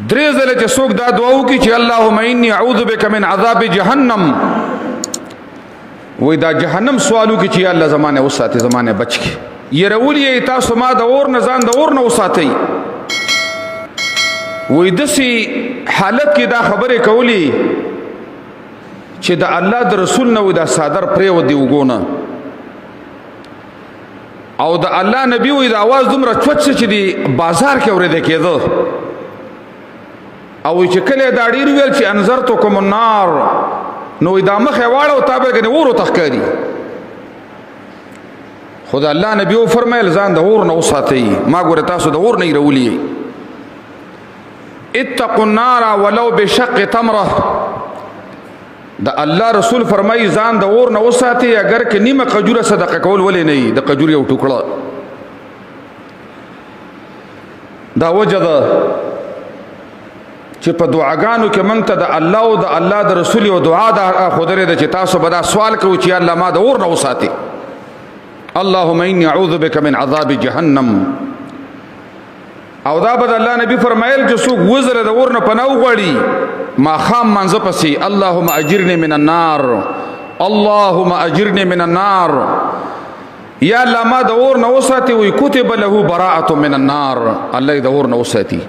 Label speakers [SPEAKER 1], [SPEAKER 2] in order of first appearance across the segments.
[SPEAKER 1] درې ځله چې څوک دا دعا وکړي چې اللهم انی اعوذ بک من عذاب جهنم، وای دا جهنم سوالو کې چې الله زمانه وساته، زمانه بچ کی يرولې تاسو ما د اور نه ځان د اور نه وساتئ. وای دسی حالت کې دا خبره کولی چې د الله د رسول نه و دا صادر پرې و دی وګونه، او د الله نبی وای د आवाज دومره چوت چې دی بازار کې اورېده کېده، او چې کله دا ډیر ویل چې انذرتکم النار، نو دا مخه واړه او تابع کنه ورو تخکاری. خدا الله نبی او فرمایل ځان د اور نه وساتئ، ما ګوره تاسو د اور نه رولې. اتقوا النار ولو بشق تمره، د الله رسول فرمایي ځان د اور نه وساتئ اگر که نیمه قجوره صدقه کول ولې نه د قجوره یو ټوکړه. دا وجه ده چې په دعاګانو کې مونږ ته د الله او د الله د رسول او دعا دا خودره ده چې تاسو به دا سوال کوئ چې الله ما د اور نه وساتئ. اللهم انی اعوذ بک من عذاب جهنم. او دا به د الله نبی فرمایل چې څوک وزره د اور نه پناه وغواړي ما خام منځه پسې اللهم اجرنی من النار، اللهم اجرنی من النار، یا الله ما د اور نه وساتئ. وی کتب له براءة من النار، الله د اور نه وساتي.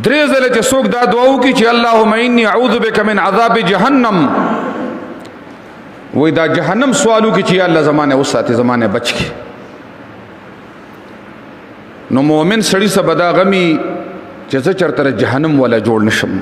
[SPEAKER 1] درې ځله چې څوک دا دعا وکړي چې اللهم انی اعوذ بک من عذاب جهنم، وای دا جهنم سوالو کې چې الله زمانه وساتي، زمانه بچ کی. نو مؤمن سړی سبدا غمی چې زه چرته جهنم ولا جوړ نشم.